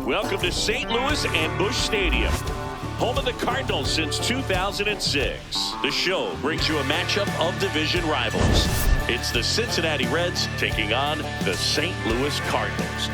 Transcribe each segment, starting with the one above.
Welcome to St. Louis and Busch Stadium, home of the Cardinals since 2006. The show brings you a matchup of division rivals. It's the Cincinnati Reds taking on the St. Louis Cardinals.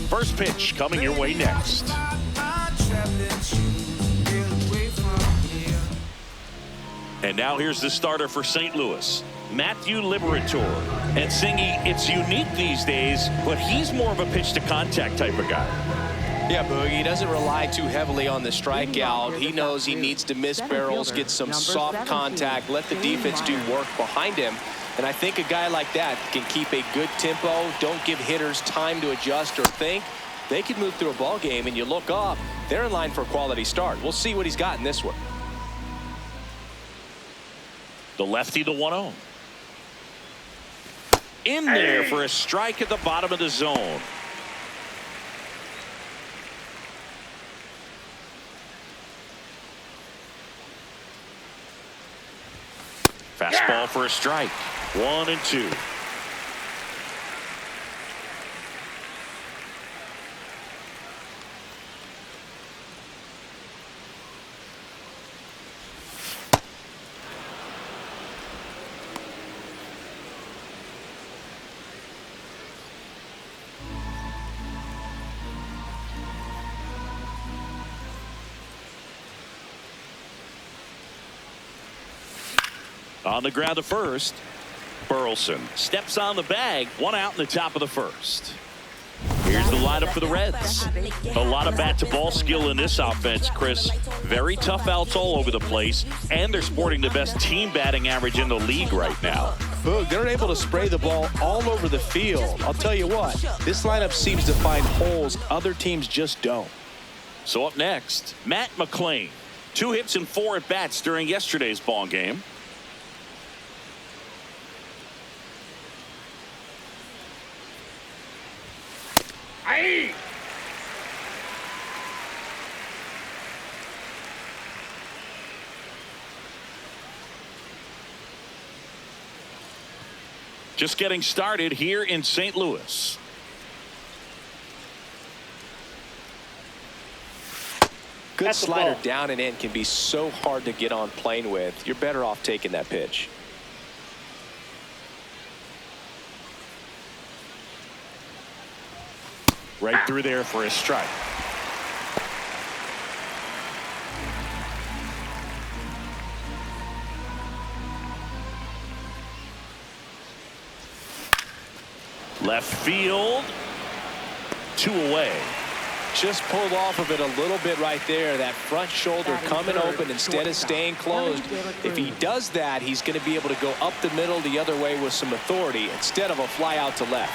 First pitch coming your way next. And now here's the starter for St. Louis, Matthew Liberatore. And Singy, it's unique these days, but he's more of a pitch to contact type of guy. Yeah, Boogie, he doesn't rely too heavily on the strikeout. He knows he needs to miss barrels, get some soft contact, let the defense do work behind him. And I think a guy like that can keep a good tempo, don't give hitters time to adjust or think. They can move through a ball game, and you look up, they're in line for a quality start. We'll see what he's got in this one. The lefty, the 1-0. In there for a strike at the bottom of the zone. Fastball for a strike. 1-2. On the ground to first, Burleson steps on the bag. 1 out in the top of the first. Here's the lineup for the Reds. A lot of bat-to-ball skill in this offense, Chris. Very tough outs all over the place, and they're sporting the best team batting average in the league right now. Boog, they're able to spray the ball all over the field. I'll tell you what, this lineup seems to find holes other teams just don't. So up next, Matt McLain. 2 hits and 4 at-bats during yesterday's ball game. Just getting started here in St. Louis. Good slider down and in can be so hard to get on plane with. You're better off taking that pitch. Right through there for a strike. Left field. 2 away. Just pulled off of it a little bit right there. That front shoulder coming open instead of staying closed. If he does that, he's going to be able to go up the middle the other way with some authority instead of a fly out to left.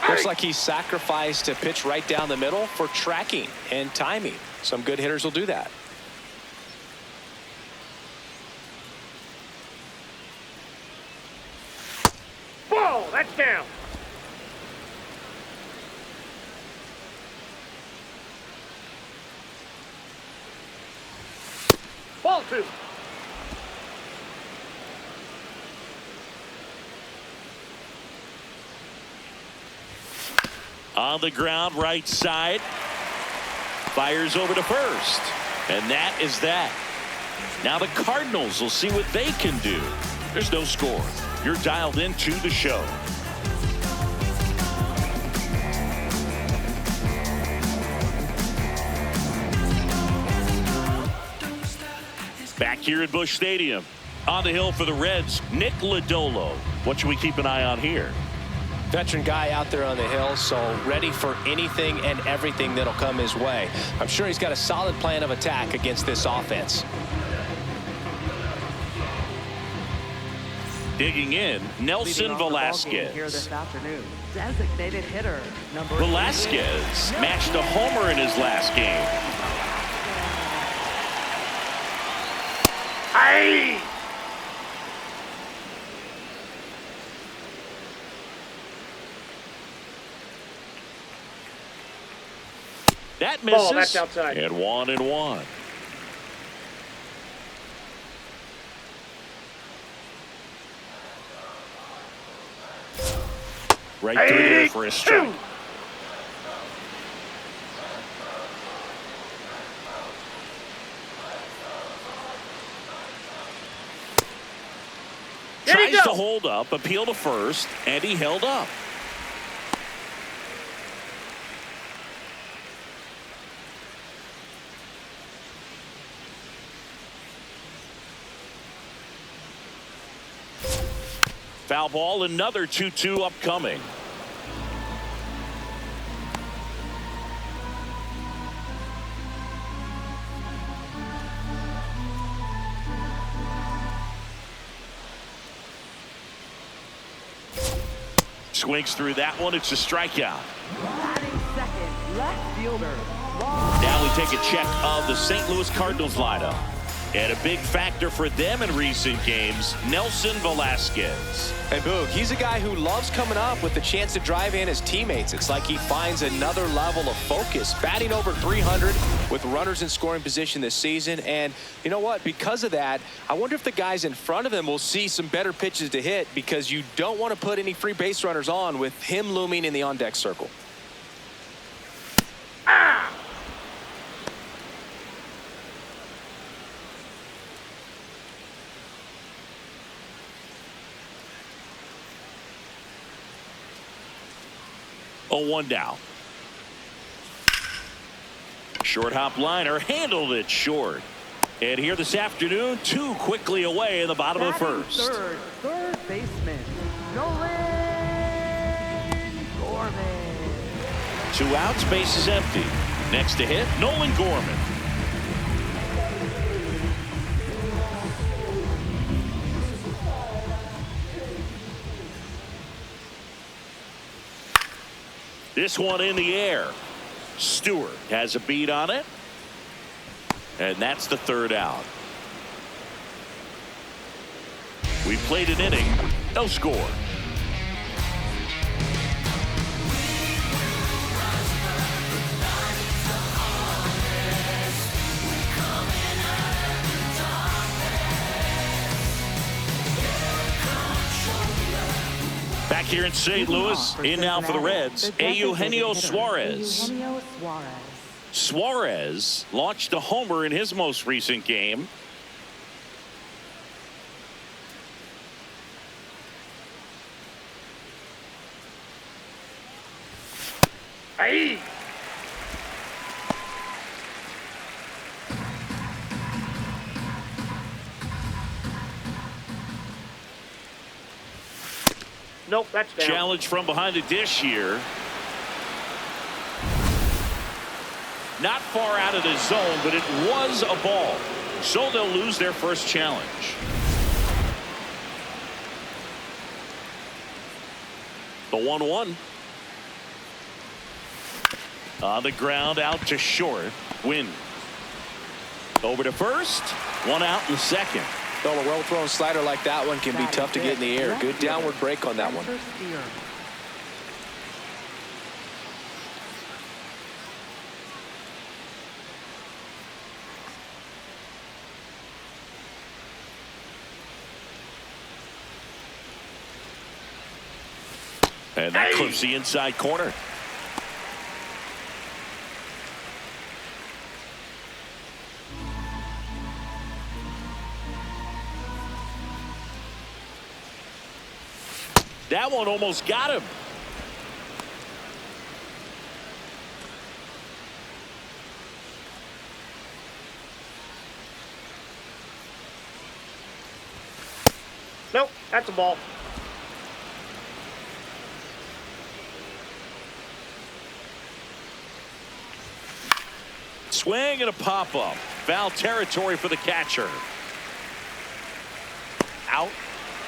Looks like he sacrificed a pitch right down the middle for tracking and timing. Some good hitters will do that. Ball, that's down. Ball 2. On the ground, right side. Fires over to first. And that is that. Now the Cardinals will see what they can do. There's no score. You're dialed into the show. Back here at Busch Stadium. On the hill for the Reds, Nick Lodolo. What should we keep an eye on here? Veteran guy out there on the hill, so ready for anything and everything that'll come his way. I'm sure he's got a solid plan of attack against this offense. Digging in, Nelson Velazquez. Here this afternoon, designated hitter number Velazquez matched a homer in his last game. Aye! That misses. Ball, that's outside. And 1-1. Right through there for a strike. Tries to hold up, appeal to first, and he held up. Foul ball, another 2-2 upcoming. Swings through that one. It's a strikeout. batting second, left fielder. Now we take a check of the St. Louis Cardinals lineup. And a big factor for them in recent games, Nelson Velazquez. And Boog, he's a guy who loves coming up with the chance to drive in his teammates. It's like he finds another level of focus. Batting over 300 with runners in scoring position this season. And you know what? Because of that, I wonder if the guys in front of him will see some better pitches to hit, because you don't want to put any free base runners on with him looming in the on-deck circle. Ah! Oh, 1 down. Short hop liner, handled it short. And here this afternoon, 2 quickly away in the bottom of the first. Third baseman, Nolan Gorman. 2 outs, base is empty. Next to hit, Nolan Gorman. This one in the air. Stewart has a beat on it. And that's the 3rd out. We played an inning. No score. Back here in St. Louis, in now for the Reds, Eugenio Suarez. Suarez launched a homer in his most recent game. Aye! Nope, that's down. Challenge from behind the dish here. Not far out of the zone, but it was a ball. So they'll lose their first challenge. The 1-1. On the ground, out to short. Winn. Over to first. 1 out in the second. Well, a well-thrown slider like that one can be tough to get in the air. Good downward break on that one. And that clips the inside corner. That one almost got him. Nope, that's a ball. Swing and a pop-up. Foul territory for the catcher. Out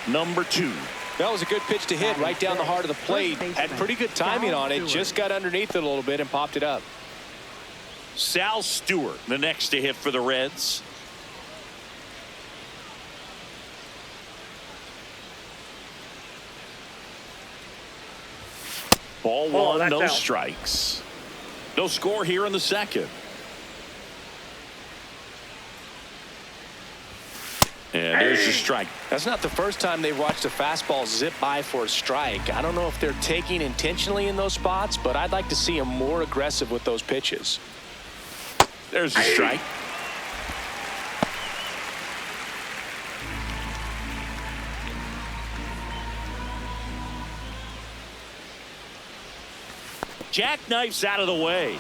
number 2. That was a good pitch to hit right down the heart of the plate. Had pretty good timing on it. Just got underneath it a little bit and popped it up. Sal Stewart, the next to hit for the Reds. Ball one, no strikes. No score here in the second. And there's the strike. That's not the first time they've watched a fastball zip by for a strike. I don't know if they're taking intentionally in those spots, but I'd like to see them more aggressive with those pitches. There's the strike. Jackknifes out of the way.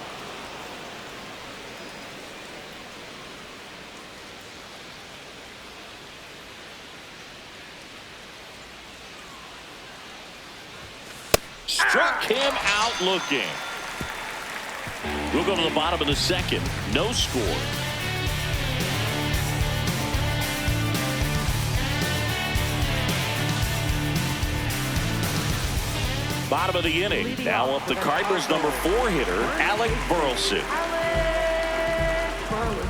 Struck him out looking. We'll go to the bottom of the second. No score. Bottom of the inning. Now up the Cardinals' number 4 hitter, Alec Burleson. Alec Burleson.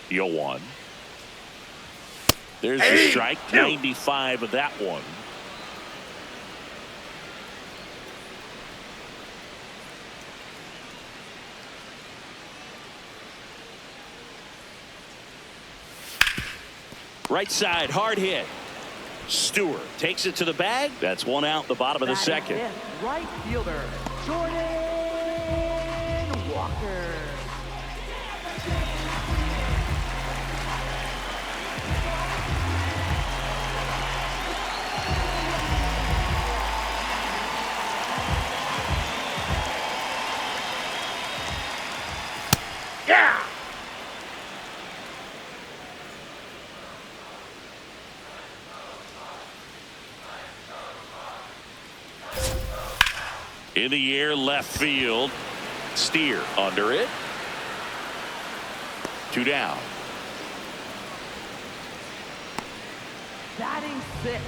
Deal 1. There's the strike. 95 of that one. Right side, hard hit. Stewart takes it to the bag. That's one out, the bottom of the second. Right fielder, Jordan Walker. Yeah! In the air, left field. Steer under it. 2 down. Batting 6th,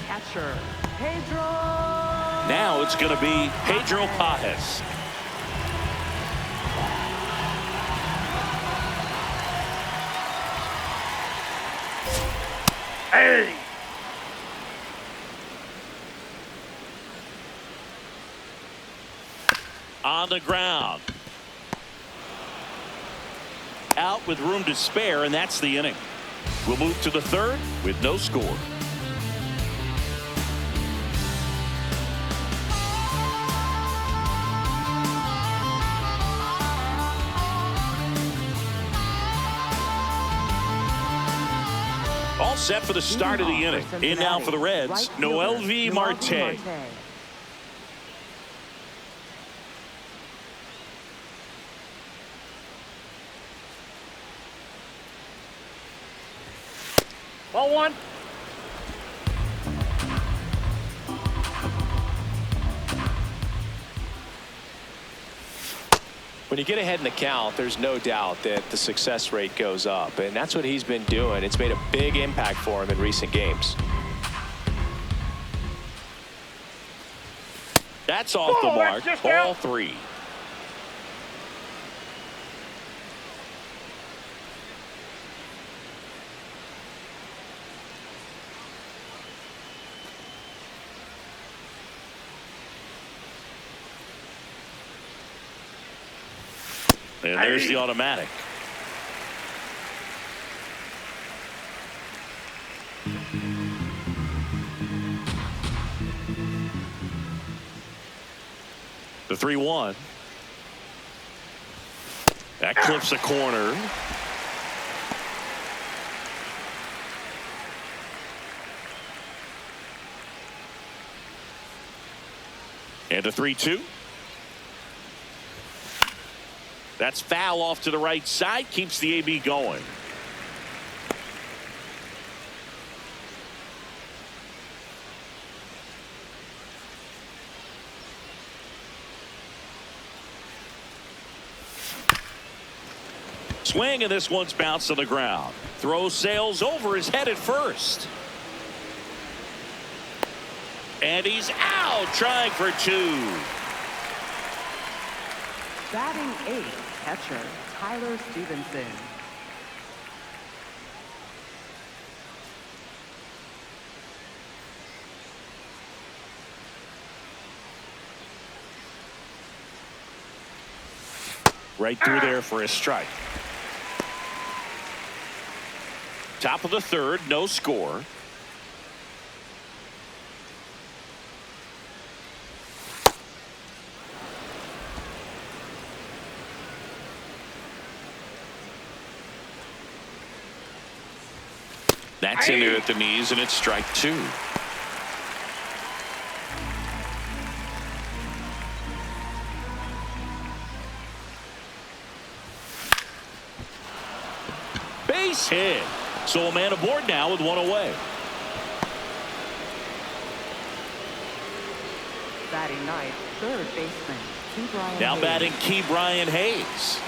catcher, Pedro. Now it's going to be Pedro Pages. Hey! On the ground. Out with room to spare, and that's the inning. We'll move to the third with no score. All set for the start of the inning. In now for the Reds, Noelvi Marte. Ball 1. When you get ahead in the count, there's no doubt that the success rate goes up, and that's what he's been doing. It's made a big impact for him in recent games. That's off the mark. Ball 3. And there's the automatic. The 3-1. That clips a corner. And a 3-2. That's foul off to the right side. Keeps the AB going. Swing, and this one's bounced to the ground. Throw sails over his head at first. And he's out, trying for 2. Batting 8th, catcher Tyler Stephenson. Right through there for a strike. Top of the 3rd, no score. That's in there at the knees, and it's strike 2. Base hit. So a man aboard now with 1 away. Batting 9th, 3rd baseman Ke'Bryan Now Hayes. batting Ke'Bryan Hayes.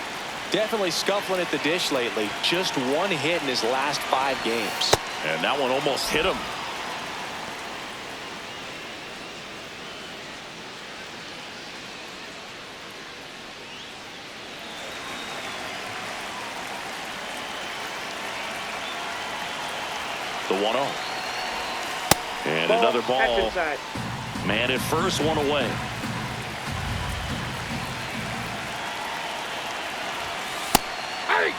Definitely scuffling at the dish lately. Just 1 hit in his last 5 games. And that one almost hit him. The 1-0. And another ball. That's inside. Man at first, 1 away. Hey!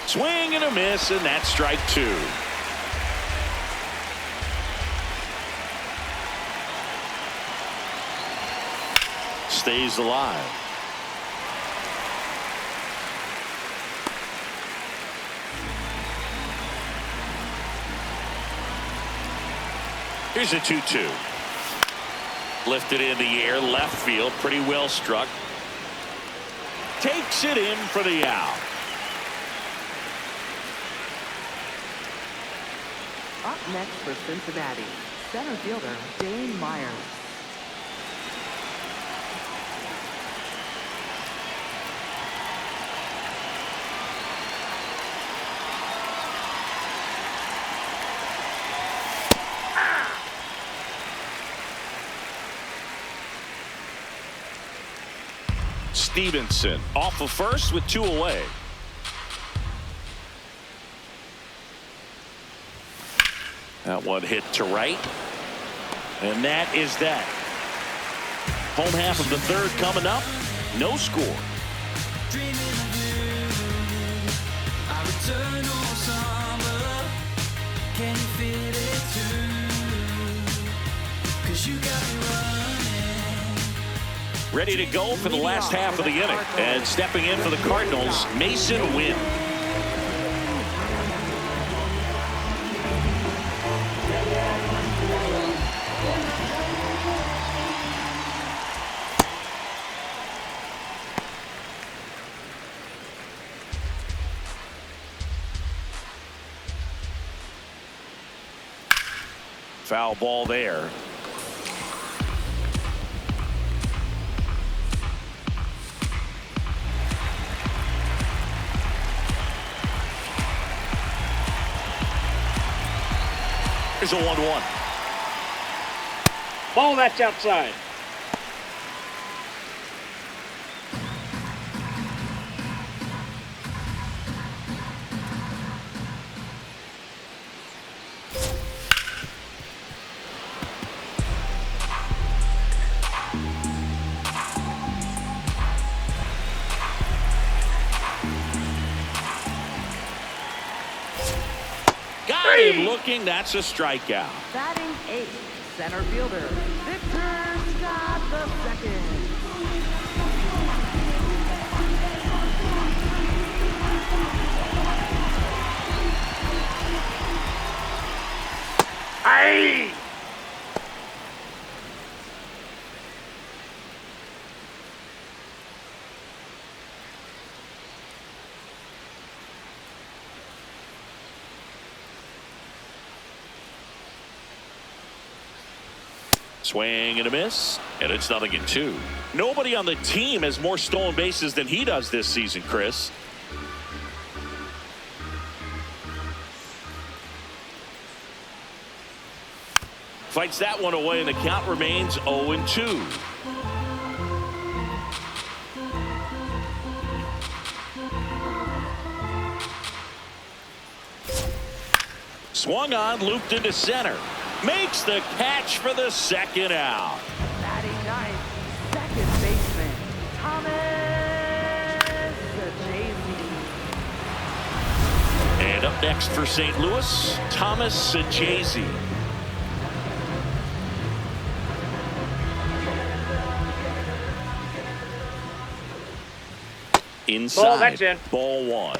Swing and a miss, and that's strike 2. Stays alive. Here's a 2-2. Lifted in the air, left field, pretty well struck. Takes it in for the out. Up next for Cincinnati, center fielder Dane Myers. Stephenson off of first with 2 away. That one hit to right. And that is that. Home half of the 3rd coming up. No score. Ready to go for the last half of the inning. And stepping in for the Cardinals, Masyn Winn. Foul ball there. Here's a 1-1. Ball, that's outside. Got him. looking. That's a strikeout. Batting 8th, center fielder, Victor Scott II. Aye! Swing and a miss, and it's 0-2. Nobody on the team has more stolen bases than he does this season, Chris. Fights that one away, and the count remains 0-2. Swung on, looped into center. Makes the catch for the second out. Batting 9th, second baseman, Thomas Saggese. And up next for St. Louis, Thomas Saggese. Inside. Ball, that's in. Ball 1.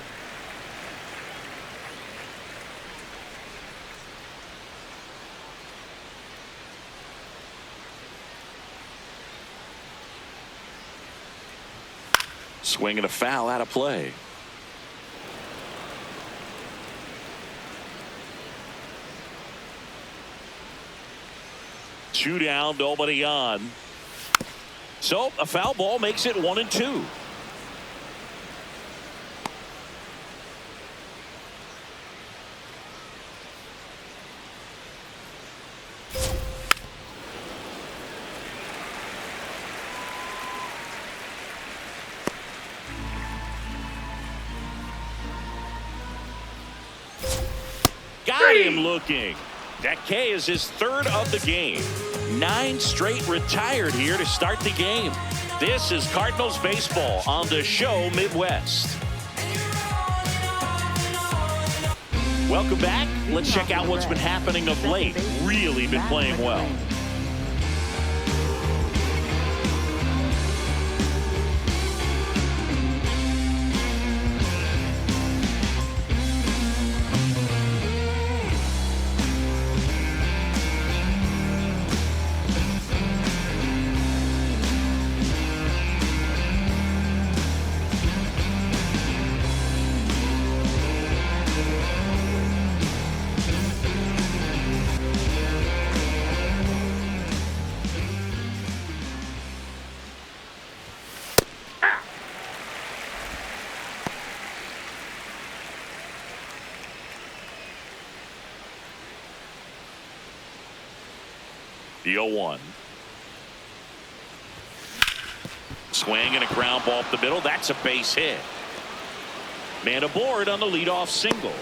Swing and a foul out of play. Two down, nobody on. So a foul ball makes it 1-2. Got him looking. That K is his third of the game. 9 straight retired here to start the game. This is Cardinals baseball on the show Midwest. Welcome back. Let's check out what's been happening of late. Really been playing well. The 0-1. Swing and a ground ball up the middle. That's a base hit. Man aboard on the leadoff single.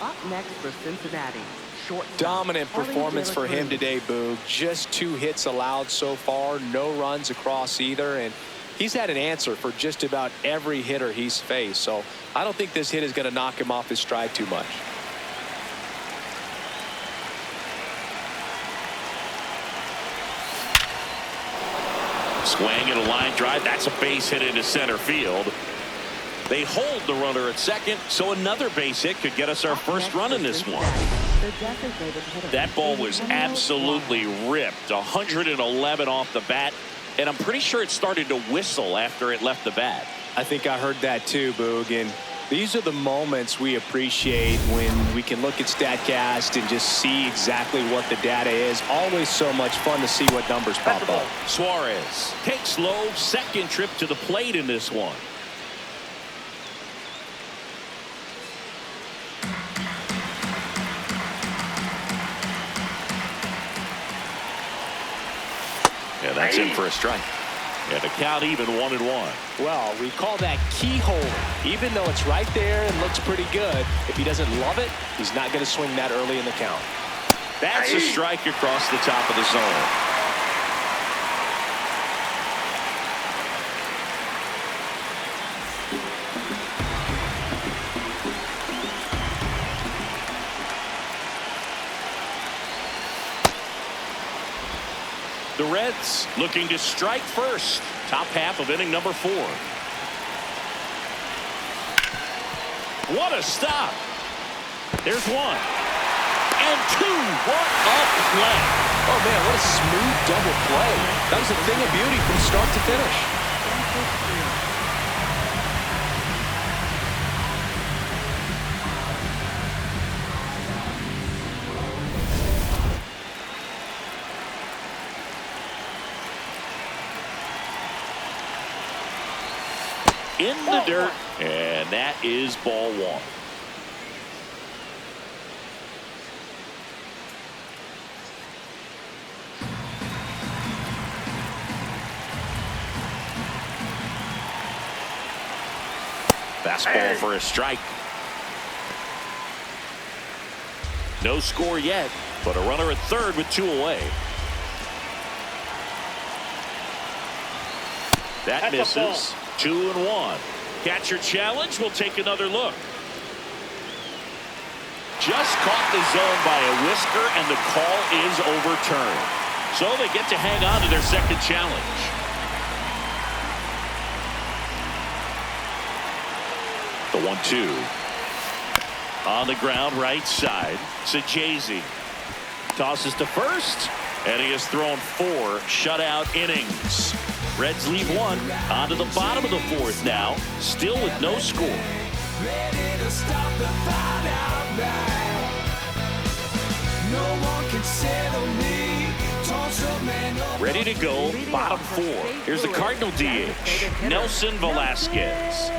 Up next for Cincinnati, short. Dominant performance for him today, Boog. Just 2 hits allowed so far, no runs across either, and he's had an answer for just about every hitter he's faced. So I don't think this hit is going to knock him off his stride too much. Swing and a line drive. That's a base hit into center field. They hold the runner at second, so another base hit could get us our first run in this one. That ball was absolutely ripped. 111 off the bat, and I'm pretty sure it started to whistle after it left the bat. I think I heard that too, Boog. And these are the moments we appreciate when we can look at StatCast and just see exactly what the data is. Always so much fun to see what numbers pop up. Suarez takes low, second trip to the plate in this one. Yeah, that's in for a strike. And the count even 1-1. Well, we call that keyhole. Even though it's right there and looks pretty good, if he doesn't love it, he's not going to swing that early in the count. That's a strike across the top of the zone. The Reds looking to strike first. Top half of inning number 4. What a stop. There's 1. And 2. What a play. Oh, man, what a smooth double play. That was a thing of beauty from start to finish. In the dirt, and that is ball 1. Fastball for a strike. No score yet, but a runner at third with 2 away. That misses. 2-1. Catcher challenge. We'll take another look. Just caught the zone by a whisker, and the call is overturned. So they get to hang on to their second challenge. The 1-2. On the ground, right side. Saggese tosses to first, and he has thrown 4 shutout innings. Reds lead 1 onto the bottom of the 4th now, still with no score. Ready to stop the fight outright. No one can settle me. Ready to go, bottom 4. Here's the Cardinal DH, Nelson Velazquez.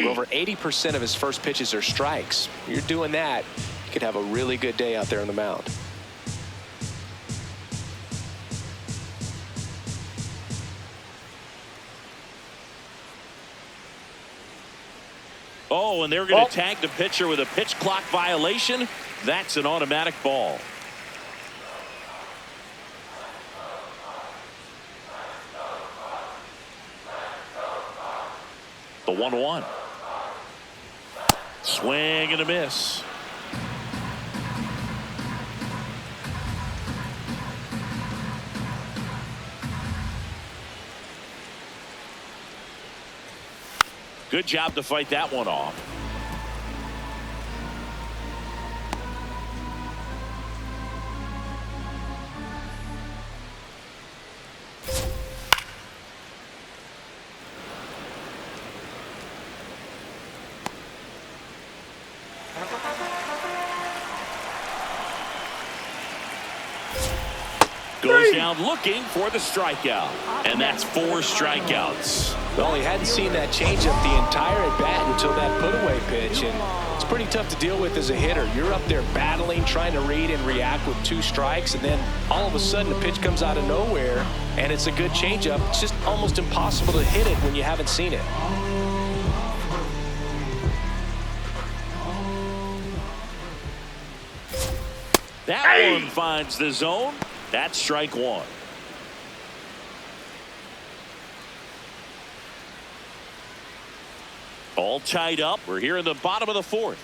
Over 80% of his first pitches are strikes. You're doing that, you could have a really good day out there on the mound. Oh, and they're going to tag the pitcher with a pitch clock violation. That's an automatic ball. The 1-1. Swing and a miss. Good job to fight that one off. Goes down looking for the strikeout, and that's 4 strikeouts. Well, he hadn't seen that changeup the entire at bat until that put-away pitch, and it's pretty tough to deal with as a hitter. You're up there battling, trying to read and react with 2 strikes, and then all of a sudden the pitch comes out of nowhere, and it's a good changeup. It's just almost impossible to hit it when you haven't seen it. That one finds the zone. That's strike 1. All tied up. We're here in the bottom of the 4th.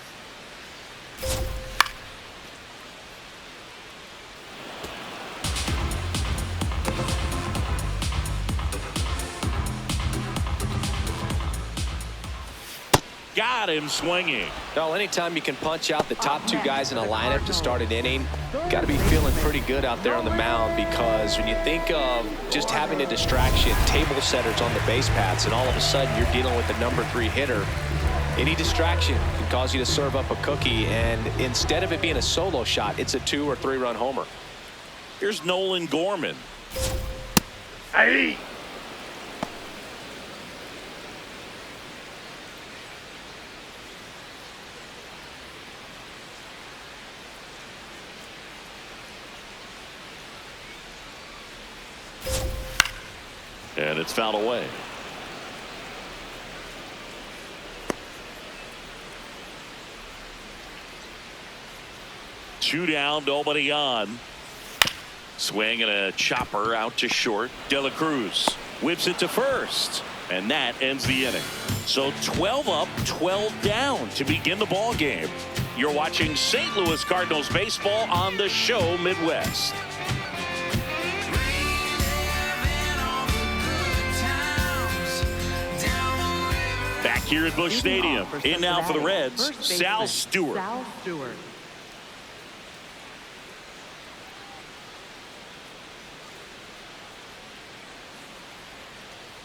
Got him swinging. Well, anytime you can punch out the top 2 guys in a lineup to start an inning, got to be feeling pretty good out there on the mound, because when you think of just having a distraction, table setters on the base paths, and all of a sudden you're dealing with the number 3 hitter, any distraction can cause you to serve up a cookie, and instead of it being a solo shot, it's a 2 or 3 run homer. Here's Nolan Gorman. Hey! And it's fouled away. Two down, nobody on. Swing and a chopper out to short. De La Cruz. whips it to first, and that ends the inning. So 12 up, 12 down to begin the ball game. You're watching St. Louis Cardinals baseball on the show Midwest. Back here at Busch Stadium, in now for the Reds, Sal Stewart. Sal Stewart.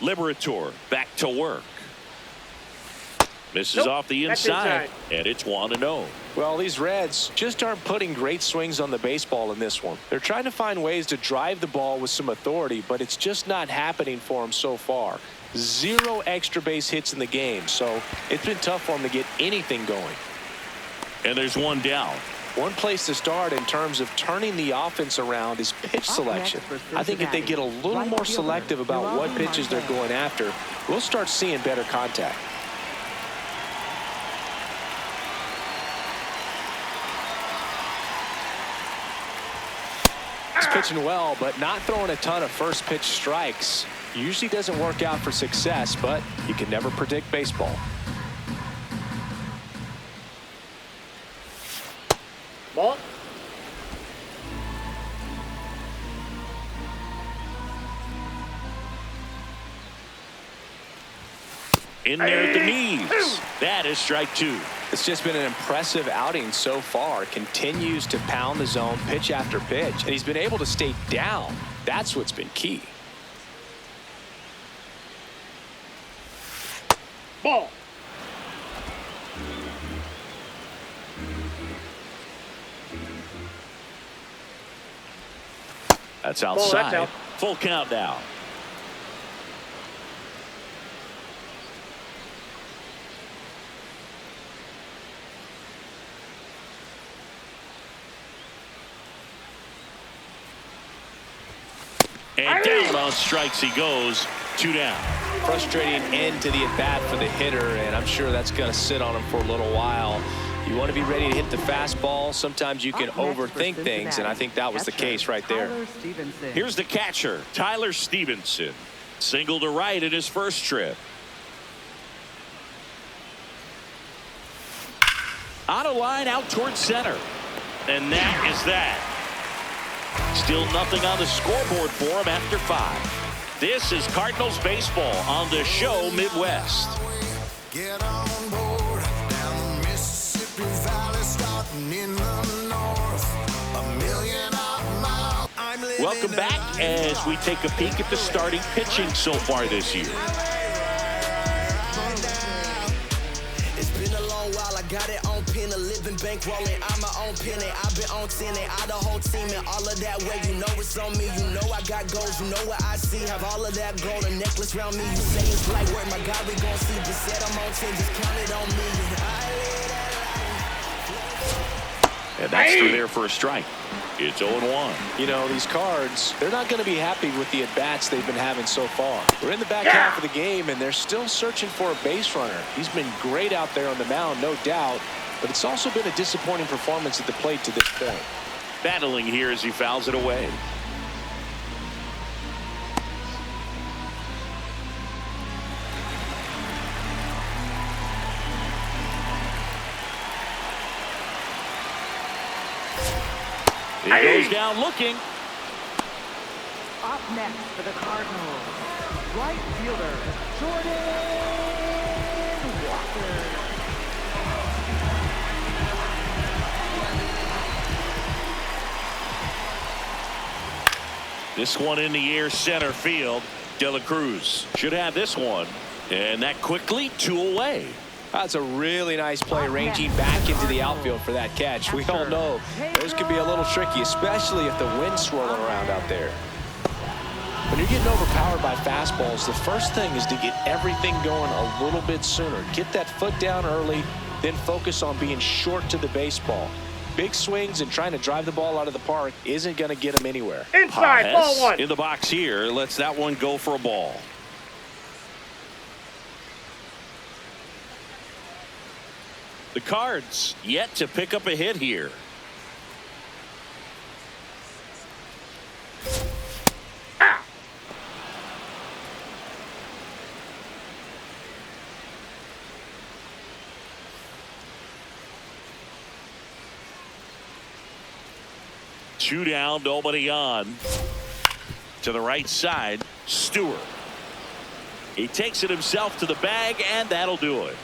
Liberatore back to work. Misses off the inside, and it's 1-0. Well, these Reds just aren't putting great swings on the baseball in this one. They're trying to find ways to drive the ball with some authority, but it's just not happening for them so far. 0 extra base hits in the game, so it's been tough for them to get anything going. And there's one down. One place to start in terms of turning the offense around is pitch selection. I think if they get a little more selective about what pitches they're going after, we'll start seeing better contact. He's pitching well, but not throwing a ton of first pitch strikes. Usually doesn't work out for success, but you can never predict baseball. Ball. In there at the knees. That is strike 2. It's just been an impressive outing so far. Continues to pound the zone pitch after pitch, and he's been able to stay down. That's what's been key. Ball. That's outside. That's out. Full count now. And down on strikes he goes. 2 down. Frustrating end to the at-bat for the hitter, and I'm sure that's going to sit on him for a little while. You want to be ready to hit the fastball. Sometimes you can overthink things, and I think that was the case right there. Here's the catcher, Tyler Stephenson. Single to right in his first trip. On a line out towards center. And that is that. Still nothing on the scoreboard for him after 5. This is Cardinals baseball on the show Midwest. Get on board down the Mississippi Valley, starting in the north. 1,000,000 miles. Welcome back as we take a peek at the starting pitching so far this year. It's been a long while. I got it on pin, a living bankrolling. I'm my own penny. I've been on 10 and I the whole team and all of that way. You know it's on me. You know I got goals. You know what I see. Have all of that gold, a necklace around me. You say it's light work. My God, we gon' see. Just said I'm on 10. Just count it on me. And that's through there for a strike. It's 0-1. You know, these Cards, they're not going to be happy with the at-bats they've been having so far. We're in the back half of the game, and they're still searching for a base runner. He's been great out there on the mound, no doubt, but it's also been a disappointing performance at the plate to this point. Battling here as he fouls it away. He goes down looking. Up next for the Cardinals, right fielder, Jordan Walker. This one in the air, center field. De La Cruz should have this one. And that quickly, 2 away. That's a really nice play, ranging back into the outfield for that catch. We all know those can be a little tricky, especially if the wind's swirling around out there. When you're getting overpowered by fastballs, the first thing is to get everything going a little bit sooner. Get that foot down early, then focus on being short to the baseball. Big swings and trying to drive the ball out of the park isn't going to get them anywhere. Inside, ball 1. In the box here, lets that one go for a ball. The Cards yet to pick up a hit here. 2 down, nobody on. To the right side, Stewart. He takes it himself to the bag, and that'll do it.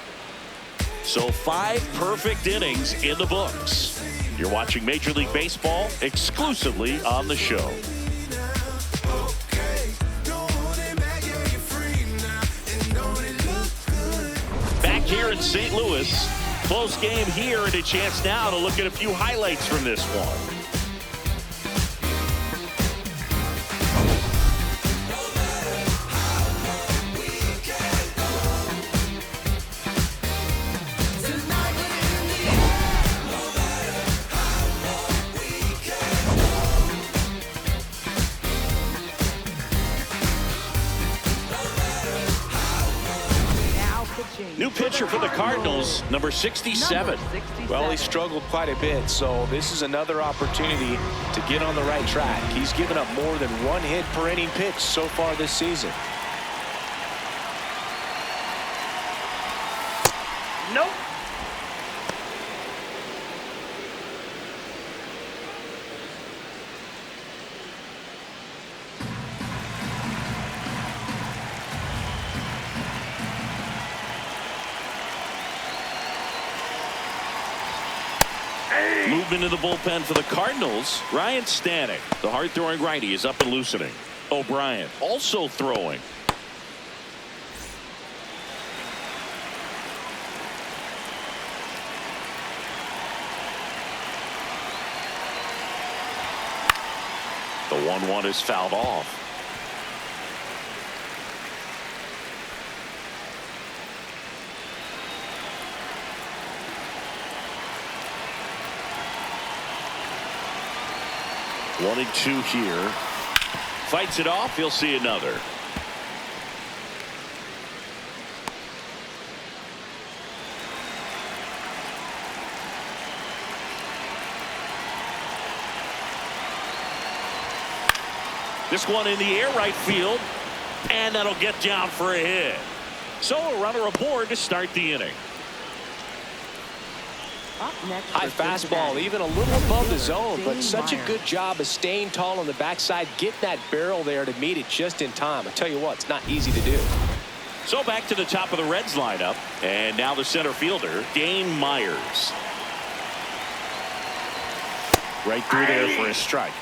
So 5 perfect innings in the books. You're watching Major League Baseball exclusively on the show. Back here in St. Louis, close game here, and a chance now to look at a few highlights from this one. New pitcher for the Cardinals, number 67. Well, he struggled quite a bit, so this is another opportunity to get on the right track. He's given up more than 1 hit per inning pitch so far this season. Nope. Movement in the bullpen for the Cardinals. Ryan Stanek, the hard-throwing righty, is up and loosening. O'Brien also throwing. The 1-1 is fouled off. One and 2 here. Fights it off. He'll see another. This one in the air, right field, and that'll get down for a hit. So a runner aboard to start the inning. High fastball, even a little above the zone, but such a good job of staying tall on the backside, getting that barrel there to meet it just in time. I tell you what, it's not easy to do. So back to the top of the Reds lineup, and now the center fielder, Dane Myers. Right through there for a strike.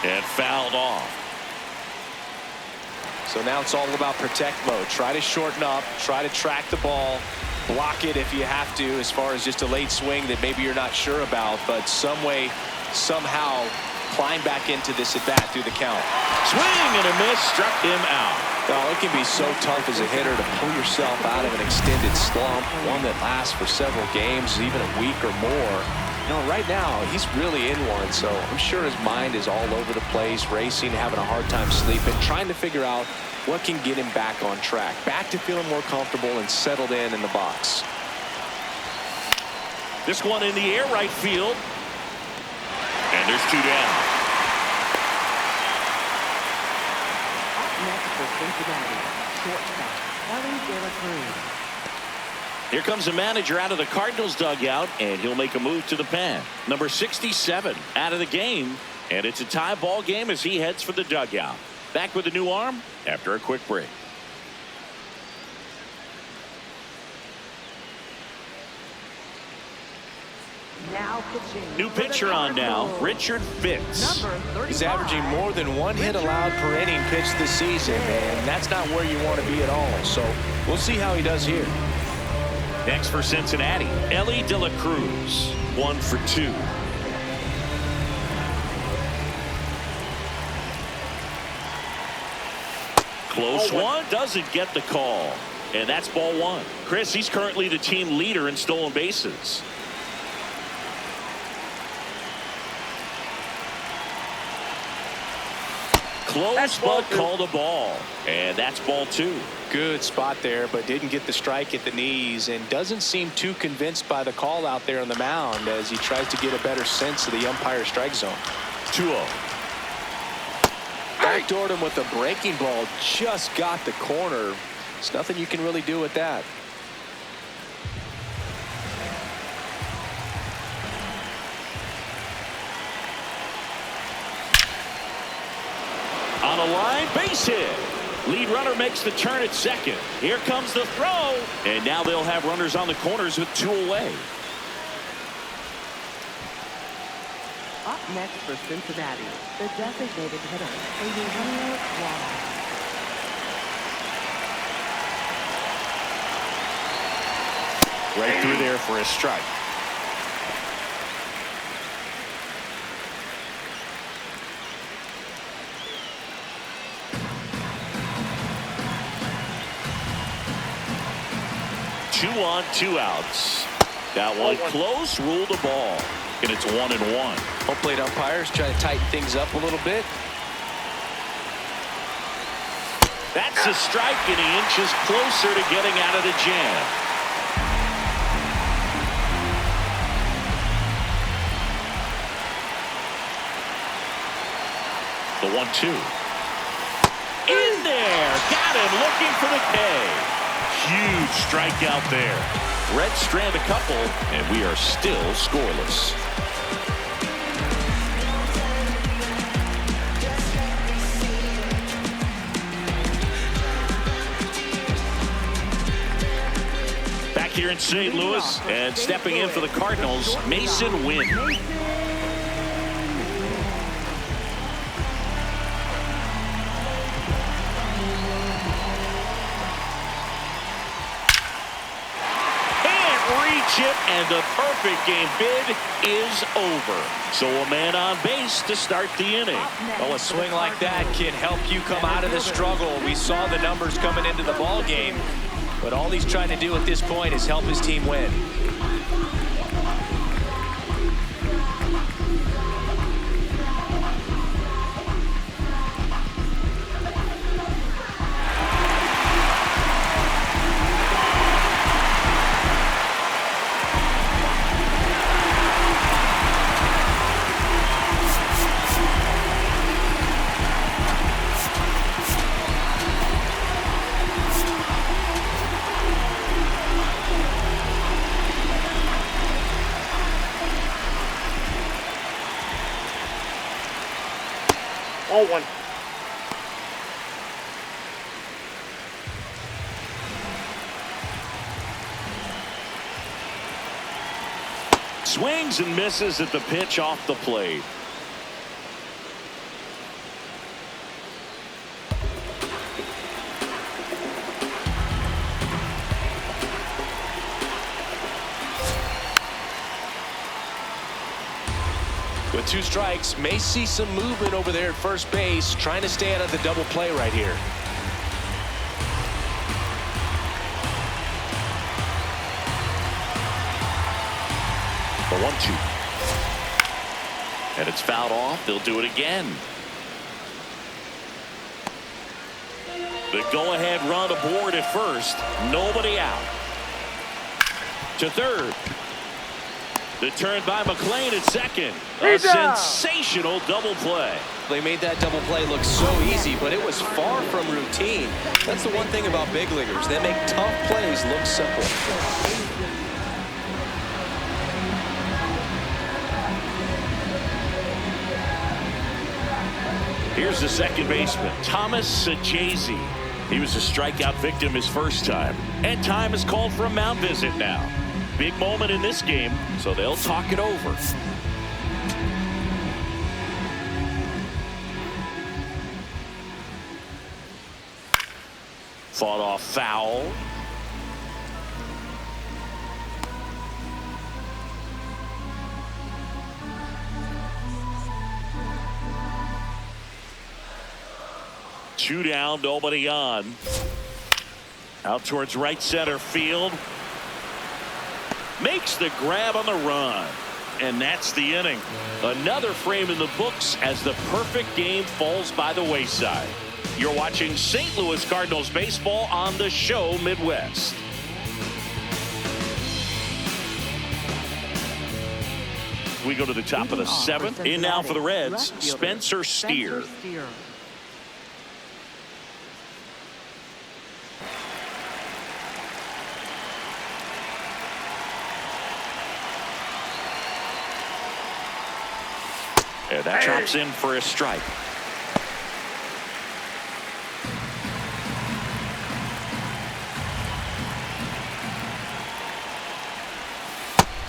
And fouled off. So now it's all about protect mode. Try to shorten up, try to track the ball, block it if you have to, as far as just a late swing that maybe you're not sure about, but some way, somehow climb back into this at bat through the count. Swing and a miss, struck him out. Well, it can be so tough as a hitter to pull yourself out of an extended slump, one that lasts for several games, even a week or more. You know, right now, he's really in one, so I'm sure his mind is all over the place, racing, having a hard time sleeping, trying to figure out what can get him back on track, back to feeling more comfortable and settled in the box. This one in the air, right field. And there's 2 down. Up next for Cincinnati, shortstop, Elly De La Cruz. Here comes the manager out of the Cardinals dugout, and he'll make a move to the pen. Number 67 out of the game, and it's a tie ball game as he heads for the dugout. Back with a new arm after a quick break. Now pitching. New pitcher on now, Richard Fitz. He's averaging more than 1 hit allowed per inning pitched this season, and that's not where you want to be at all. So we'll see how he does here. Next for Cincinnati, Elly De La Cruz, 1 for 2. Close one, doesn't get the call. And that's ball 1. Chris, he's currently the team leader in stolen bases. close, but called a ball. And that's ball 2. Good spot there, but didn't get the strike at the knees and doesn't seem too convinced by the call out there on the mound as he tries to get a better sense of the umpire strike zone. 2-0. Backdoored him with a breaking ball. Just got the corner. There's nothing you can really do with that. On a line, base hit. Lead runner makes the turn at second. Here comes the throw. And now they'll have runners on the corners with 2 away. Up next for Cincinnati, the designated hitter, Eugenio Suarez. Right through there for a strike. Two on, 2 outs. That one close, ruled a ball. And it's 1-1. Home plate umpires try to tighten things up a little bit. That's a strike, and he inches closer to getting out of the jam. The 1-2. In there. Got him looking for the K. Huge strikeout there. Reds strand a couple, and we are still scoreless. Back here in St. Louis, and stepping in for the Cardinals, Masyn Winn. And the perfect game bid is over. So a man on base to start the inning. Oh, a swing like that can help you come out of the struggle. We saw the numbers coming into the ball game, but all he's trying to do at this point is help his team win. All 1. Swings and misses at the pitch off the plate. With 2 strikes, may see some movement over there at first base, trying to stay out of the double play right here. The 1-2. And it's fouled off. They'll do it again. The go-ahead run aboard at first. Nobody out. To third. The turn by McLain at second. A sensational double play. They made that double play look so easy, but it was far from routine. That's the one thing about big leaguers. They make tough plays look simple. Here's the second baseman, Thomas Saggese. He was a strikeout victim his first time. And time is called for a mound visit now. Big moment in this game, so they'll talk it over. Fought off foul. Two down, nobody on. Out towards right center field. Makes the grab on the run. and that's the inning. Another frame in the books as the perfect game falls by the wayside. You're watching St. Louis Cardinals baseball on the show Midwest. We go to the top of the seventh. In now for the Reds, Spencer Steer. And that chops in for a strike.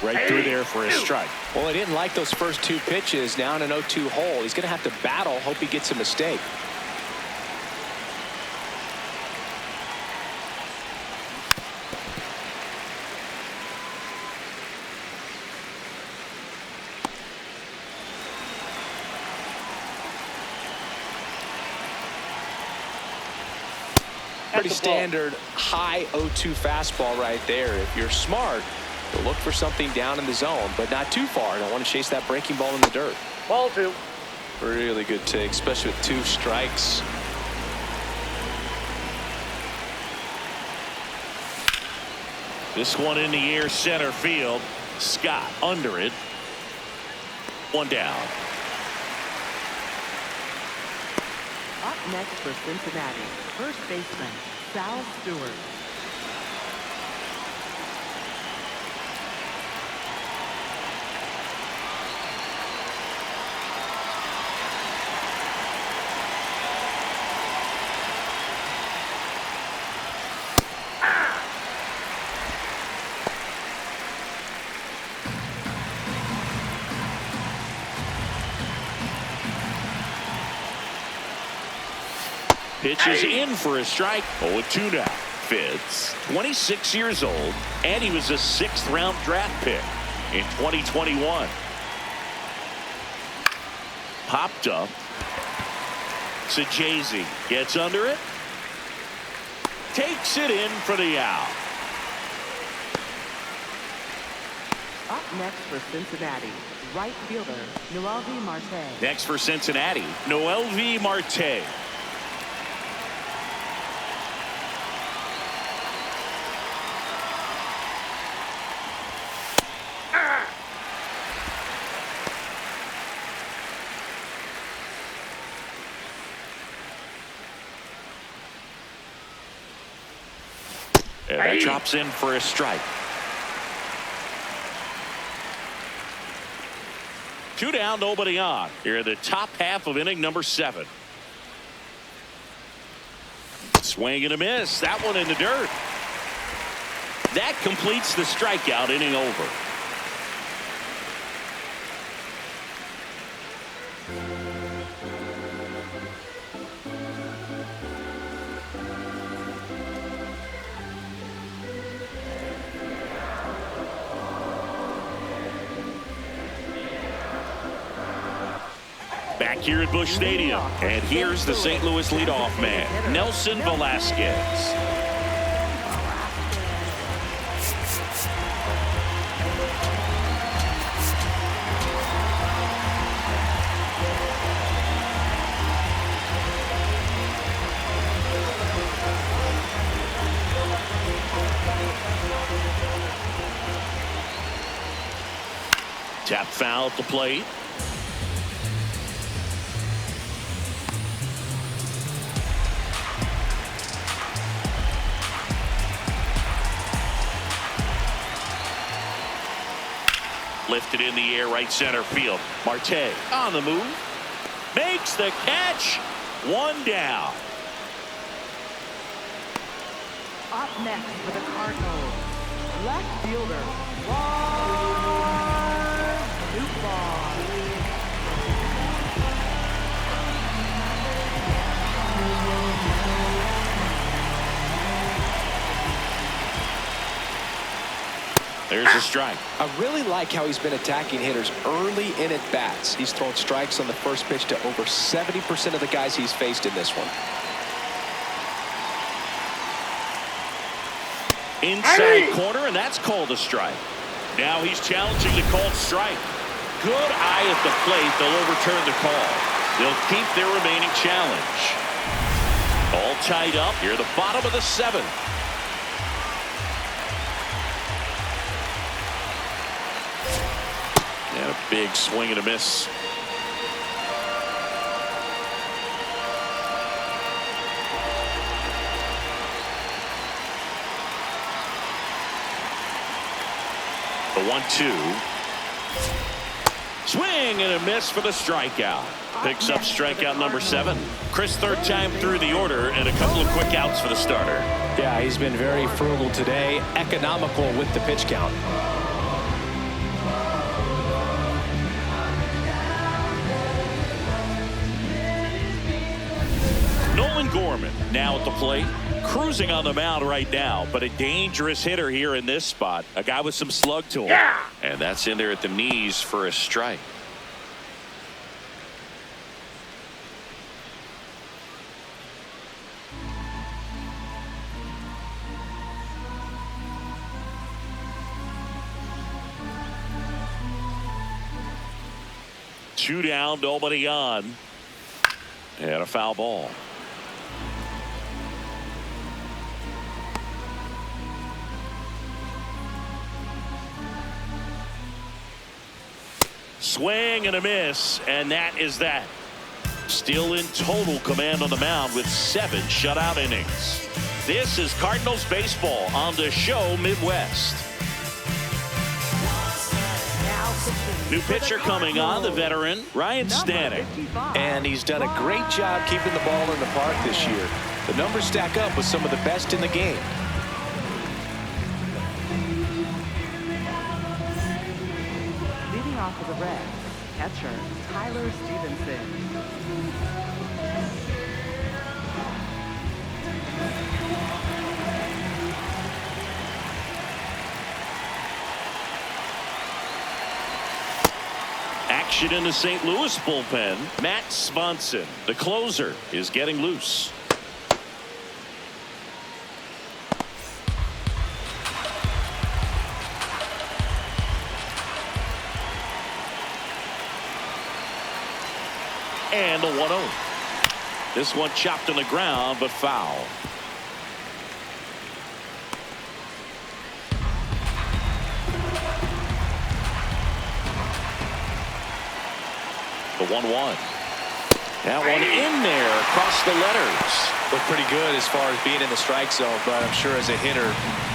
Right through there for a strike. Well, he didn't like those first two pitches. Now in an 0-2 hole. He's going to have to battle. Hope he gets a mistake. Pretty standard high 0-2 fastball right there. If you're smart, you'll look for something down in the zone, but not too far. Don't want to chase that breaking ball in the dirt. Ball 2. Really good take, especially with 2 strikes. This one in the air, center field. Scott under it. One down. Up next for Cincinnati, first baseman Sal Stewart. Pitches in for a strike. 0-2 now. Fitz, 26 years old, and he was a 6th-round draft pick in 2021. Popped up. Saggese gets under it. Takes it in for the out. Up next for Cincinnati, right fielder Noelvi Marte. Next for Cincinnati, Noelvi Marte. And that drops in for a strike. 2 down, nobody on. Here in the top half of inning number 7. Swing and a miss. That one in the dirt. That completes the strikeout. Inning over. Back here at Busch Stadium, and here's the St. Louis leadoff man, Nelson Velazquez. Tap foul at the plate. Lifted in the air, right center field. Marte on the move. Makes the catch. 1 down. Up next for the Cardinals, left fielder Lars Nootbar. There's a strike. I really like how he's been attacking hitters early in at bats. He's thrown strikes on the first pitch to over 70% of the guys he's faced in this one. Inside corner, and that's called a strike. Now he's challenging the called strike. good eye at the plate, they'll overturn the call. They'll keep their remaining challenge. All tied up here at the bottom of the 7th. And a big swing and a miss. The 1-2. Swing and a miss for the strikeout. Picks up strikeout number 7. Chris, third time through the order, and a couple of quick outs for the starter. Yeah, he's been very frugal today, economical with the pitch count. Nolan Gorman now at the plate, cruising on the mound right now, but a dangerous hitter here in this spot. A guy with some slug to him. Yeah. And that's in there at the knees for a strike. Two down, nobody on. And a foul ball. Swing and a miss, and that is that. Still in total command on the mound with 7 shutout innings. This is Cardinals baseball on the show Midwest. New pitcher coming on, the veteran Ryan Stanek. And he's done a great job keeping the ball in the park this year. The numbers stack up with some of the best in the game. Leading off for the Reds, catcher Tyler Stephenson. Action in the St. Louis bullpen. Matt McLain, the closer, is getting loose. And the 1-0. This one chopped on the ground, but foul. The 1-1. That one in there across the letters. Looked pretty good as far as being in the strike zone, but I'm sure as a hitter,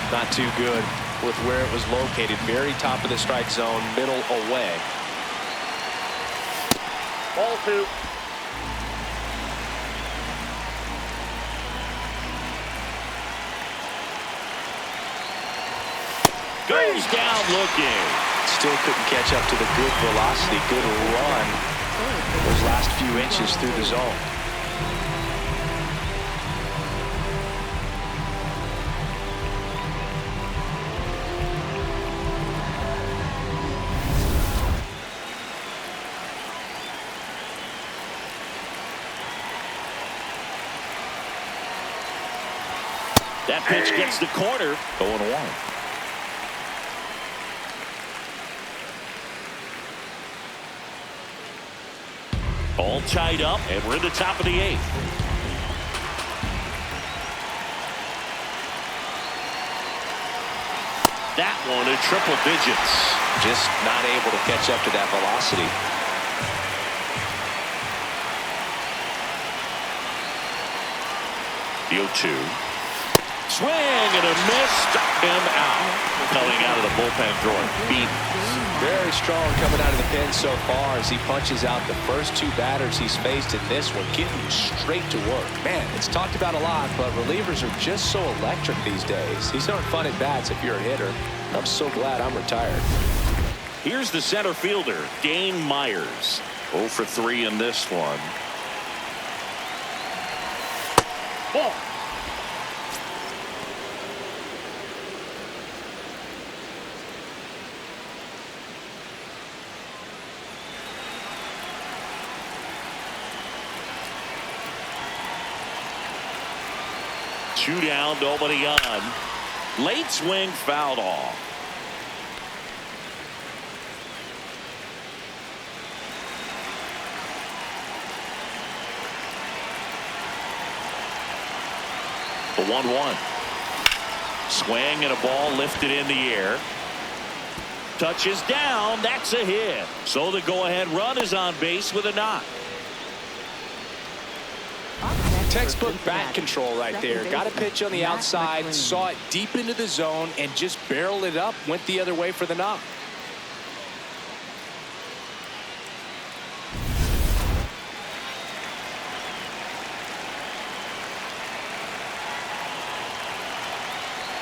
not too good with where it was located. Very top of the strike zone, middle away. Ball 2. Goes down looking. Still couldn't catch up to the good velocity, good run. Those last few inches through the zone. That pitch gets the corner. 0-1. All tied up, and we're in the top of the 8th. That one in triple digits. Just not able to catch up to that velocity. The 0-2. Swing and a miss. Struck him out. Coming out of the bullpen, throwing beat. Very strong coming out of the pen so far as he punches out the first 2 batters he's faced in this one, getting straight to work. Man, it's talked about a lot, but relievers are just so electric these days. These aren't fun at bats if you're a hitter. I'm so glad I'm retired. Here's the center fielder, Dane Myers. 0 for 3 in this one. Ball. Two down, nobody on. Late swing fouled off. The 1-1. Swing and a ball lifted in the air. Touches down. That's a hit. So the go-ahead run is on base with a knock. Textbook bat control right there. Got a pitch on the outside, saw it deep into the zone, and just barreled it up. Went the other way for the knock.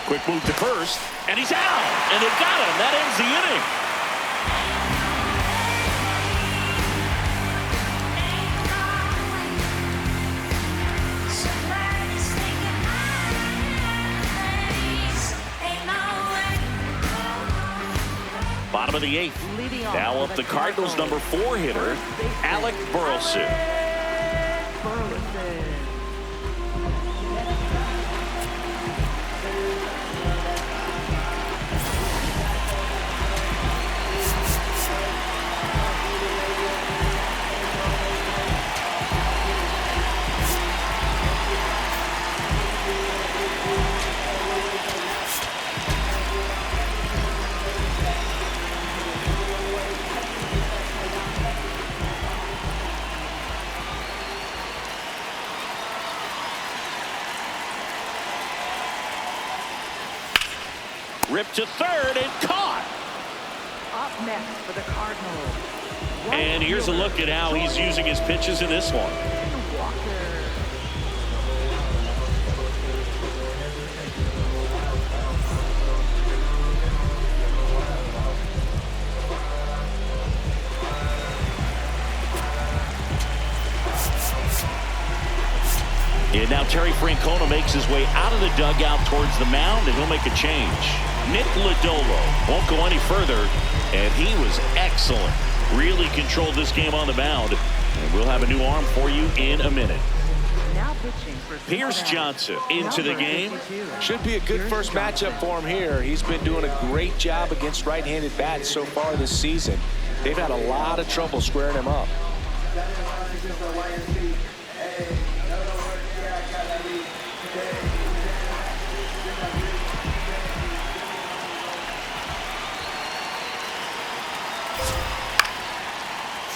Quick move to first, and he's out, and they got him. That ends the inning. Bottom of the 8th. Now up the Cardinals' number 4 hitter, Alec Burleson. Ripped to third and caught. Up next for the Cardinals. And here's a look at how he's using his pitches in this one. And now Terry Francona makes his way out of the dugout towards the mound, and he'll make a change. Nick Lodolo won't go any further, and he was excellent. Really controlled this game on the mound, and we'll have a new arm for you in a minute. Now pitching for Pierce Johnson into the game. Should be a good first matchup for him here. He's been doing a great job against right-handed bats so far this season. They've had a lot of trouble squaring him up.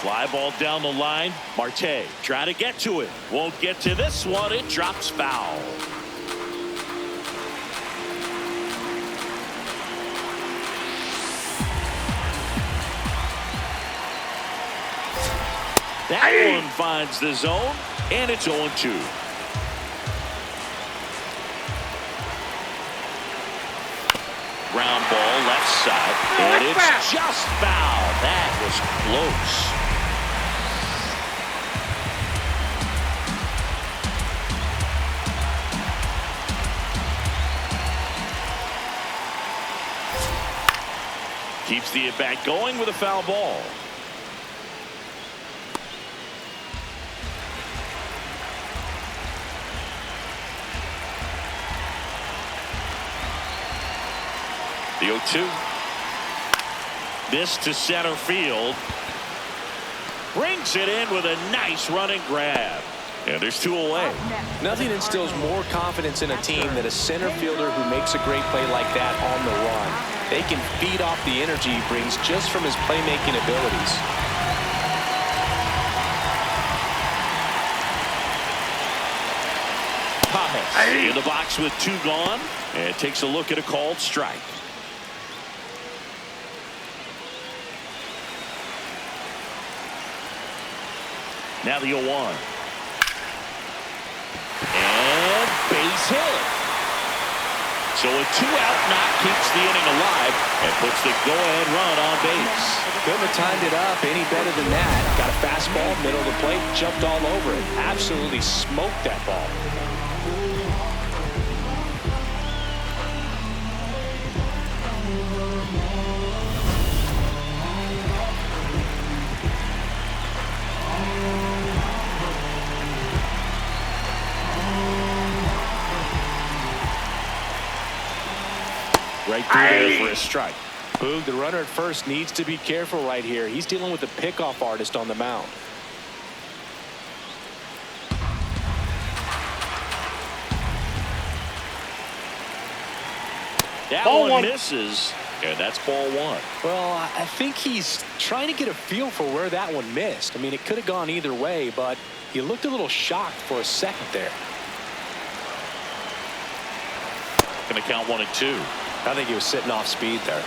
Fly ball down the line. Marte trying to get to it. Won't get to this one. It drops foul. That one finds the zone, and it's 0-2. Ground ball left side, and it's just foul. That was close. Keeps the at-bat going with a foul ball. The 0-2. This to center field. Brings it in with a nice running grab. And there's 2 away. Nothing instills more confidence in a team than a center fielder who makes a great play like that on the run. They can feed off the energy he brings just from his playmaking abilities. Pages in the box with 2 gone, and takes a look at a called strike. Now the 0-1. And base hit. So a 2-out knock keeps the inning alive and puts the go-ahead run on base. Couldn't have timed it up any better than that. Got a fastball, middle of the plate, jumped all over it. Absolutely smoked that ball. Right through there for a strike. Boog, the runner at first needs to be careful right here. He's dealing with a pickoff artist on the mound. That Ball one one. misses, and that's ball one. Well, I think he's trying to get a feel for where that one missed. I mean, it could have gone either way, but he looked a little shocked for a second there. Going to count 1-2. I think he was sitting off speed there.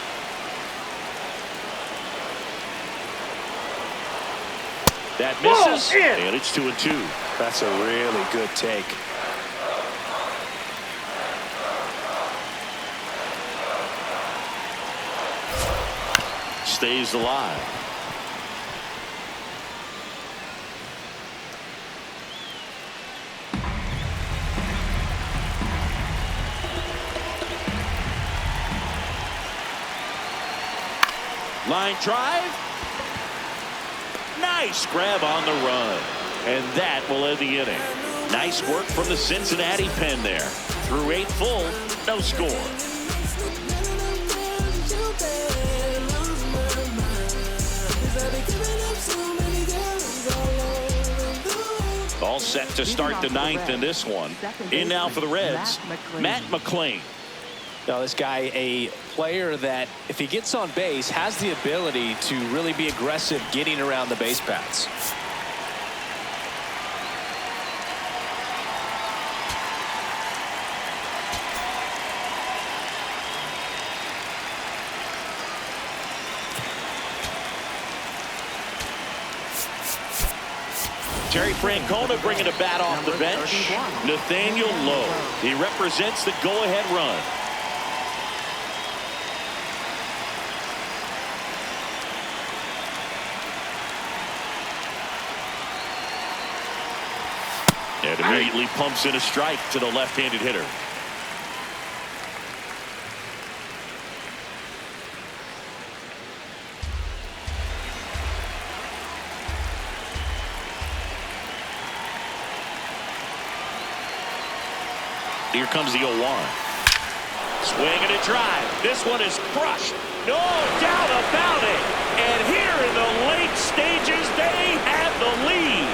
That misses, Ball in. and it's 2-2. That's a really good take. Stays alive. Line drive. Nice grab on the run. And that will end the inning. Nice work from the Cincinnati pen there. Through 8 full, no score. All set to start the 9th in this one. In now for the Reds, Matt McLain. Now, this guy, a player that, if he gets on base, has the ability to really be aggressive getting around the base paths. Terry Francona bringing a bat off the bench. Nathaniel Lowe. He represents the go-ahead run. And immediately pumps in a strike to the left-handed hitter. Here comes the 0-1. Swing and a drive. This one is crushed. No doubt about it. And here in the late stages, they have the lead.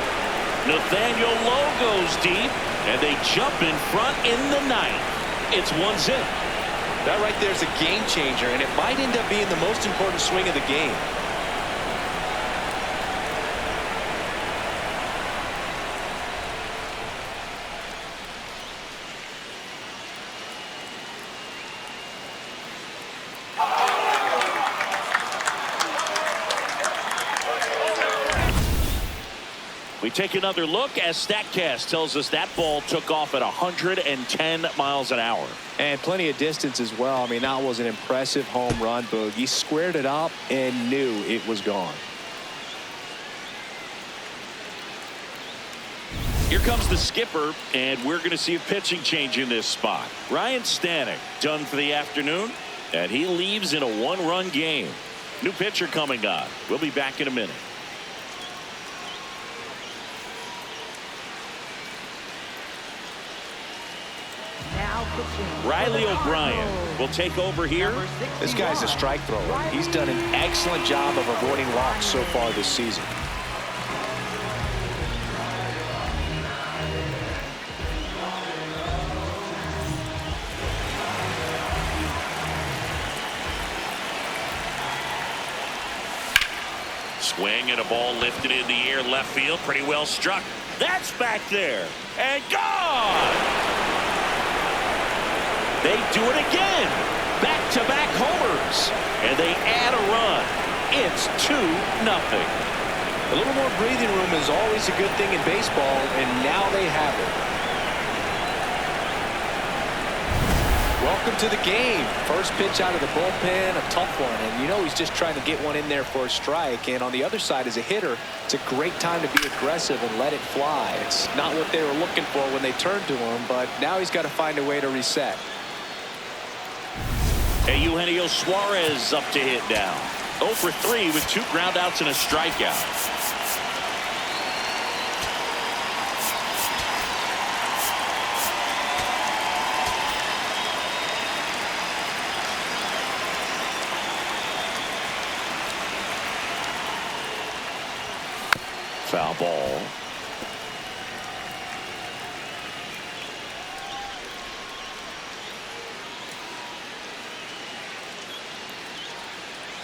Nathaniel Lowe goes deep, and they jump in front in the 9th. It's 1-0. That right there is a game changer, and it might end up being the most important swing of the game. We take another look as StatCast tells us that ball took off at 110 miles an hour. And plenty of distance as well. I mean, that was an impressive home run, Boog. He squared it up and knew it was gone. Here comes the skipper, and we're going to see a pitching change in this spot. Ryan Stanek done for the afternoon, and he leaves in a 1-run game. New pitcher coming on. We'll be back in a minute. Riley O'Brien will take over here. This guy's a strike thrower. He's done an excellent job of avoiding walks so far this season. Swing and a ball lifted in the air left field. Pretty well struck. That's back there and gone. They do it again. Back-to-back homers. And they add a run. It's 2-0. A little more breathing room is always a good thing in baseball, and now they have it. Welcome to the game. First pitch out of the bullpen, a tough one. And you know he's just trying to get one in there for a strike. And on the other side, as a hitter, it's a great time to be aggressive and let it fly. It's not what they were looking for when they turned to him, but now he's got to find a way to reset. And Eugenio Suarez up to hit now. 0 for 3 with 2 groundouts and a strikeout. Foul ball.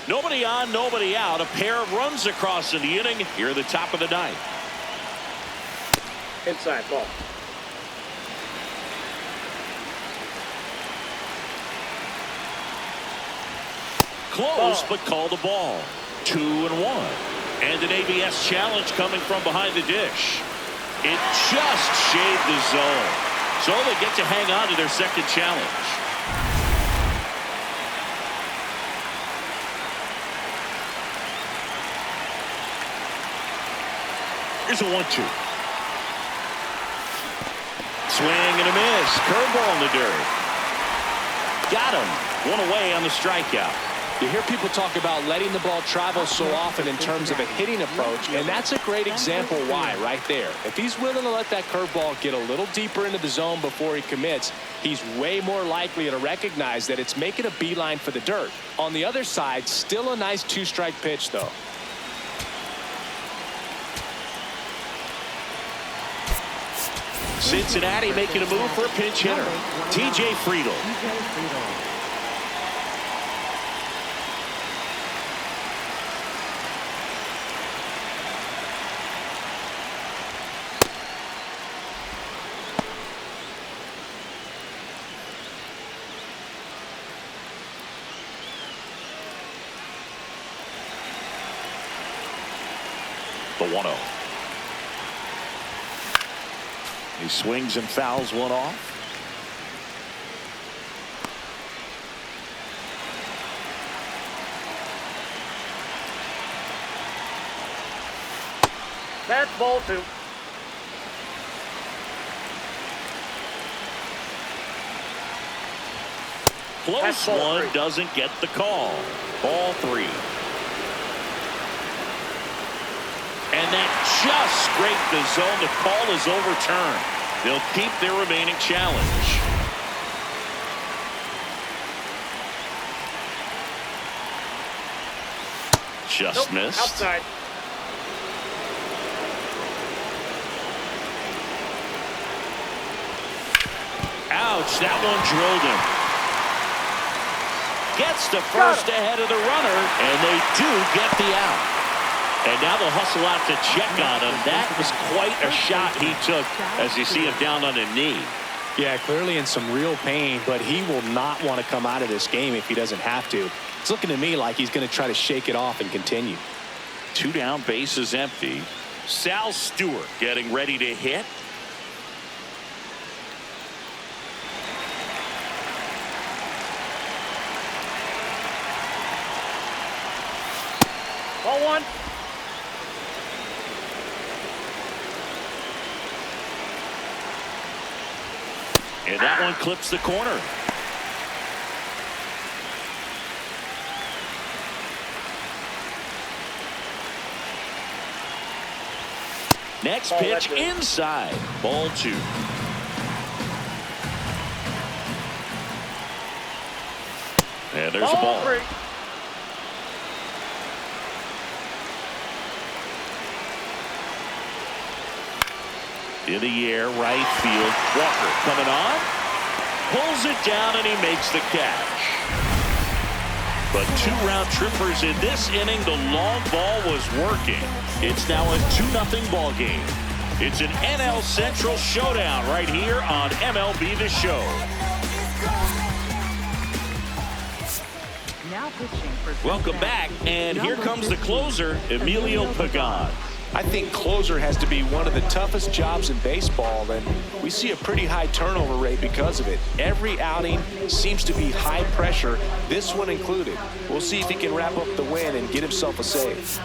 Nobody on, nobody out. A pair of runs across in the inning here at the top of the ninth. Inside ball. Close, but called the ball. 2-1. And an ABS challenge coming from behind the dish. It just shaved the zone. So they get to hang on to their second challenge. Here's a 1-2. Swing and a miss. Curveball in the dirt. Got him. One away on the strikeout. You hear people talk about letting the ball travel so often in terms of a hitting approach, and that's a great example why right there. If he's willing to let that curveball get a little deeper into the zone before he commits, he's way more likely to recognize that it's making a beeline for the dirt. On the other side, still a nice two-strike pitch, though. Cincinnati making a move for a pinch hitter. T.J. Friedel. The 1-0. He swings and fouls one off. That's ball 2. Close one, doesn't get the call. Ball 3. And that just scraped the zone. The call is overturned. They'll keep their remaining challenge. Just missed. Outside. Ouch, that one drilled him. Gets to first ahead of the runner, and they do get the out. And now they'll hustle out to check on him. That was quite a shot he took as you see him down on a knee. Yeah, clearly in some real pain, but he will not want to come out of this game if he doesn't have to. It's looking to me like he's going to try to shake it off and continue. 2 down, bases empty. Sal Stewart getting ready to hit. Ball 1. And that one clips the corner. Next pitch inside. Ball 2. And there's a ball. 3. In the air, right field. Walker coming on. Pulls it down and he makes the catch. But 2 round trippers in this inning. The long ball was working. It's now a 2-0 ball game. It's an NL Central showdown right here on MLB The Show. Welcome back, and here comes the closer, Emilio Pagan. I think closer has to be one of the toughest jobs in baseball, and we see a pretty high turnover rate because of it. Every outing seems to be high pressure, this one included. We'll see if he can wrap up the win and get himself a save.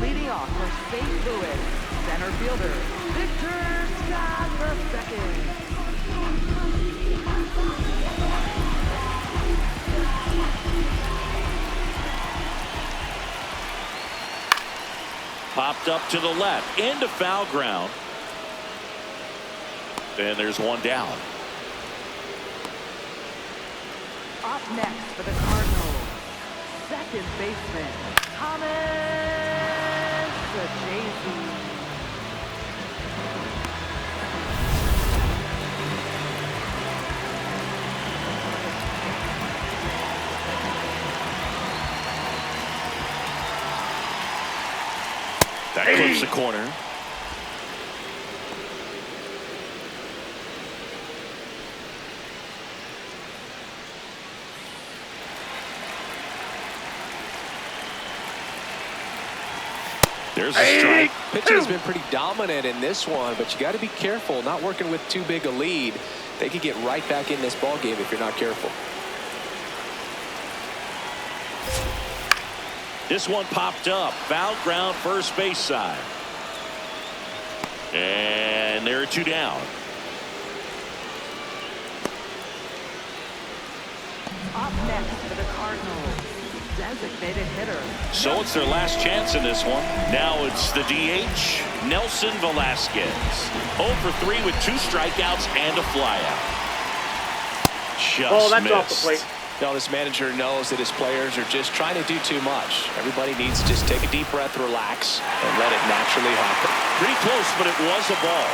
Leading off for St. Louis, center fielder, Victor Scott II. Popped up to the left, into foul ground. And there's one down. Up next for the Cardinals, second baseman, Thomas Saggese. That clips the corner. There's a strike. Pitching has been pretty dominant in this one, but you got to be careful. Not working with too big a lead. They could get right back in this ball game if you're not careful. This one popped up. Foul ground, first base side. And there are two down. Up next for the Cardinals, designated hitter. So it's their last chance in this one. Now it's the DH, Nelson Velazquez. 0 for 3 with 2 strikeouts and a flyout. Just that's missed. off the plate. You know, this manager knows that his players are just trying to do too much. Everybody needs to just take a deep breath, relax, and let it naturally happen. Pretty close, but it was a ball.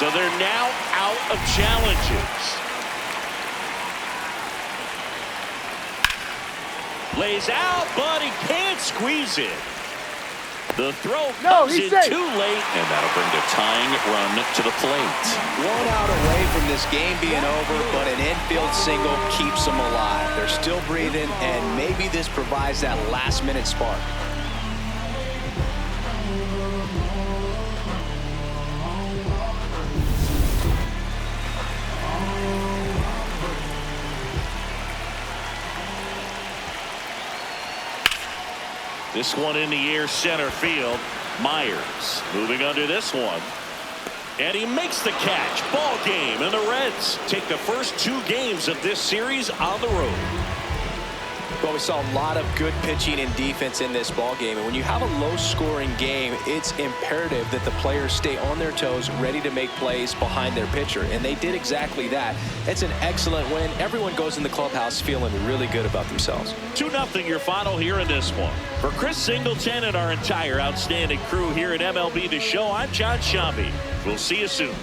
So they're now out of challenges. Lays out, but he can't squeeze it. The throw comes in too late, and that'll bring the tying run to the plate. 1 out away from this game being over, but an infield single keeps them alive. They're still breathing, and maybe this provides that last-minute spark. This one in the air, center field. Myers moving under this one. And he makes the catch. Ball game, and the Reds take the first 2 games of this series on the road. Well, we saw a lot of good pitching and defense in this ball game, and when you have a low-scoring game, it's imperative that the players stay on their toes, ready to make plays behind their pitcher, and they did exactly that. It's an excellent win. Everyone goes in the clubhouse feeling really good about themselves. 2-0 your final here in this one. For Chris Singleton and our entire outstanding crew here at MLB The Show, I'm John Shambi. We'll see you soon.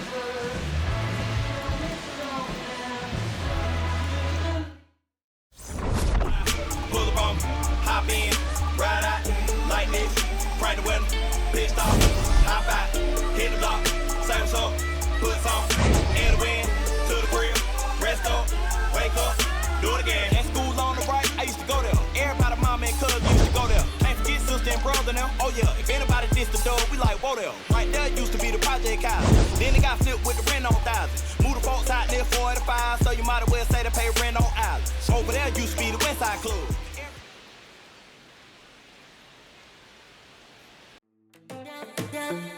Hop in, ride out, like this, crank the window, pissed off, hop out, hit the block, say what's up, put some in the wind, to the grill, rest up, wake up, do it again. At school on the right, I used to go there. Everybody, mama and cuz used to go there. Can't forget sister and brother now. Oh yeah, if anybody dissed the door, we like, whoa there. Right there used to be the project house. Then it got flipped with the rent on thousands. Move the folks out there 45, so you might as well say they pay rent on islands. Over there used to be the Westside Club. Yeah.